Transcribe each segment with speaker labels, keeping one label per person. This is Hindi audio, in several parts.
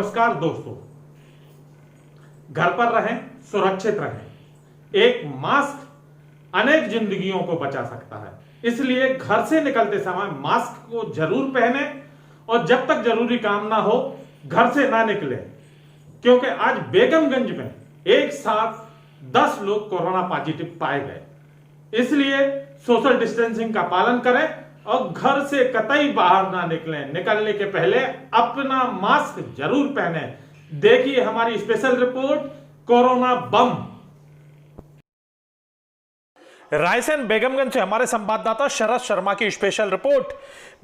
Speaker 1: नमस्कार दोस्तों, घर पर रहें, सुरक्षित रहें। एक मास्क अनेक जिंदगियों को बचा सकता है, इसलिए घर से निकलते समय मास्क को जरूर पहने और जब तक जरूरी काम ना हो घर से ना निकले, क्योंकि आज बेगमगंज में एक साथ 10 लोग कोरोना पॉजिटिव पाए गए। इसलिए सोशल डिस्टेंसिंग का पालन करें और घर से कतई बाहर ना निकलें। निकलने के पहले अपना मास्क जरूर पहने। देखिए हमारी स्पेशल रिपोर्ट, कोरोना बम।
Speaker 2: रायसेन बेगमगंज से हमारे संवाददाता शरद शर्मा की स्पेशल रिपोर्ट।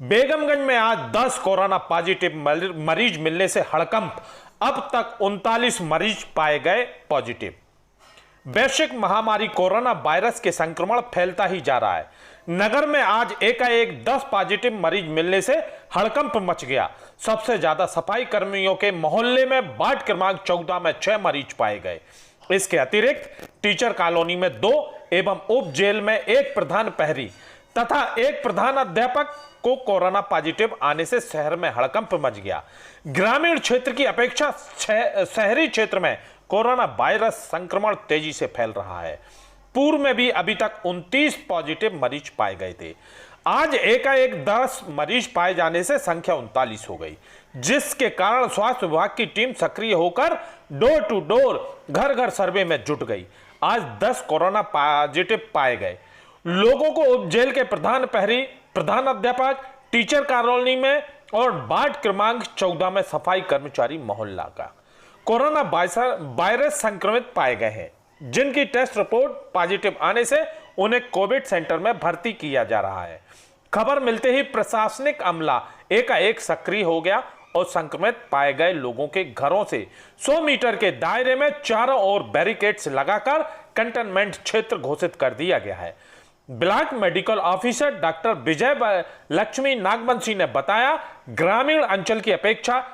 Speaker 2: बेगमगंज में आज 10 कोरोना पॉजिटिव मरीज मिलने से हड़कंप। अब तक 39 मरीज पाए गए पॉजिटिव। वैश्विक महामारी कोरोना वायरस के संक्रमण फैलता ही जा रहा है। नगर में आज एकाएक 10 पॉजिटिव मरीज मिलने से हड़कंप मच गया। सबसे ज्यादा सफाई कर्मियों के मोहल्ले में वार्ड क्रमांक 14 में 6 मरीज पाए गए। इसके अतिरिक्त टीचर कॉलोनी में 2 एवं उप जेल में 1 प्रधान प्रहरी तथा 1 प्रधान अध्यापक को कोरोना पॉजिटिव आने से शहर में हड़कंप मच गया। ग्रामीण क्षेत्र की अपेक्षा शहरी क्षेत्र में कोरोना वायरस संक्रमण तेजी से फैल रहा है। पूर्व में भी अभी तक 29 पॉजिटिव मरीज पाए गए थे। आज एकाएक 10 मरीज पाए जाने से संख्या 39 हो गई, जिसके कारण स्वास्थ्य विभाग की टीम सक्रिय होकर डोर टू डोर, घर घर सर्वे में जुट गई। आज 10 कोरोना पॉजिटिव पाए गए लोगों को उप जेल के प्रधान प्रहरी, प्रधान अध्यापक, टीचर कॉलोनी में और वार्ड क्रमांक 14 में सफाई कर्मचारी मोहल्ला का कोरोना वायरस संक्रमित पाए गए हैं, जिनकी टेस्ट रिपोर्ट पॉजिटिव आने से उन्हें कोविड सेंटर में भर्ती किया जा रहा है। खबर मिलते ही प्रशासनिक अमला एकाएक सक्रिय हो गया और संक्रमित पाए गए लोगों के घरों से 100 मीटर के दायरे में चारों ओर बैरिकेड्स लगाकर कंटेनमेंट क्षेत्र घोषित कर दिया गया है। ब्लॉक मेडिकल ऑफिसर डॉक्टर विजय लक्ष्मी नागवंशी ने बताया, ग्रामीण अंचल की अपेक्षा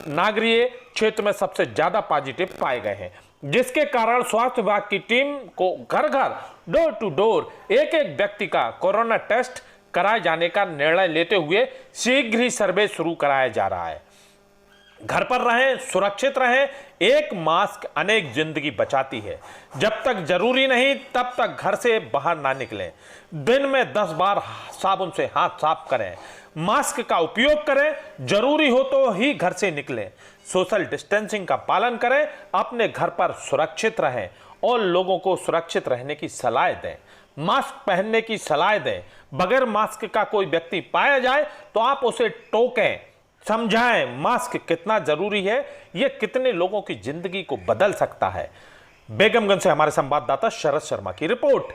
Speaker 2: नागरीय क्षेत्र में सबसे ज्यादा पॉजिटिव पाए गए हैं, जिसके कारण स्वास्थ्य विभाग की टीम को घर घर, डोर टू डोर एक एक व्यक्ति का कोरोना टेस्ट कराए जाने का निर्णय लेते हुए शीघ्र ही सर्वे शुरू कराया जा रहा है। घर पर रहें, सुरक्षित रहें। एक मास्क अनेक जिंदगी बचाती है। जब तक जरूरी नहीं तब तक घर से बाहर ना निकलें। दिन में 10 बार साबुन से हाथ साफ करें। मास्क का उपयोग करें। जरूरी हो तो ही घर से निकलें। सोशल डिस्टेंसिंग का पालन करें। अपने घर पर सुरक्षित रहें और लोगों को सुरक्षित रहने की सलाह दें। मास्क पहनने की सलाह दें। बगैर मास्क का कोई व्यक्ति पाया जाए तो आप उसे टोकें, समझाएं मास्क कितना जरूरी है, यह कितने लोगों की जिंदगी को बदल सकता है। बेगमगंज से हमारे संवाददाता शरद शर्मा की रिपोर्ट।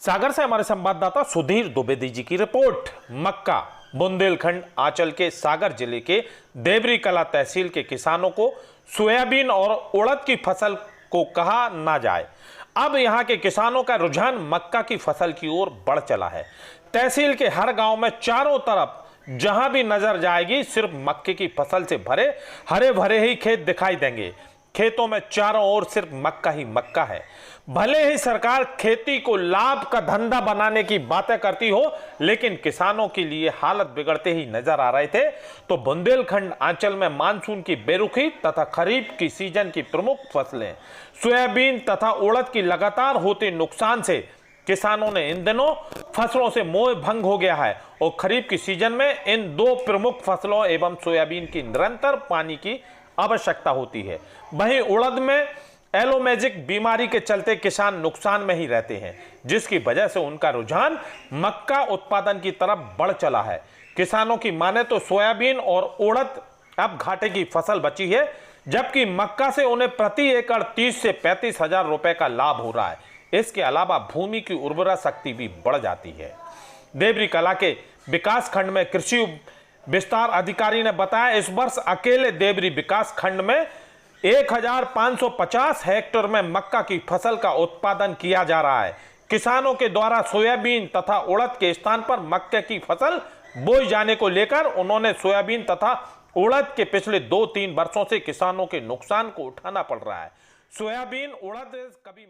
Speaker 2: सागर से हमारे संवाददाता सुधीर द्विवेदी जी की रिपोर्ट। मक्का, बुंदेलखंड आंचल के सागर जिले के देवरी कला तहसील के किसानों को सोयाबीन और उड़द की फसल को कहा ना जाए। अब यहां के किसानों का रुझान मक्का की फसल की ओर बढ़ चला है। तहसील के हर गांव में चारों तरफ जहां भी नजर जाएगी सिर्फ मक्के की फसल से भरे हरे भरे ही खेत दिखाई देंगे। खेतों में चारों ओर सिर्फ मक्का ही मक्का है। भले ही सरकार खेती को लाभ का धंधा बनाने की बातें करती हो, लेकिन किसानों के लिए हालत बिगड़ते ही नजर आ रहे थे। तो बुंदेलखंड आंचल में मानसून की बेरुखी तथा खरीफ की सीजन की प्रमुख फसलें सोयाबीन तथा उड़द की लगातार होते नुकसान से किसानों ने इन दिनों फसलों से मोह भंग हो गया है और खरीफ की सीजन में इन 2 प्रमुख फसलों एवं सोयाबीन की निरंतर पानी की आवश्यकता होती है। वहीं उड़द में एलोमेजिक बीमारी के चलते किसान नुकसान में ही रहते हैं, जिसकी वजह से उनका रुझान मक्का उत्पादन की तरफ बढ़ चला है। किसानों की माने तो सोयाबीन और उड़द अब घाटे की फसल बची है, जबकि मक्का से उन्हें प्रति एकड़ 30 से 35 हजार रुपए का लाभ हो रहा है। इसके अलावा भूमि की उर्वरा शक्ति भी बढ़ जाती है। देवरी कला के विकास खंड में कृषि विस्तार अधिकारी ने बताया, इस वर्ष अकेले देवरी विकास खंड में 1550 हेक्टेयर में मक्का की फसल का उत्पादन किया जा रहा है। किसानों के द्वारा सोयाबीन तथा उड़द के स्थान पर मक्के की फसल बोई जाने को लेकर उन्होंने सोयाबीन तथा उड़द के पिछले 2-3 वर्षों से किसानों के नुकसान को उठाना पड़ रहा है। सोयाबीन उड़द कभी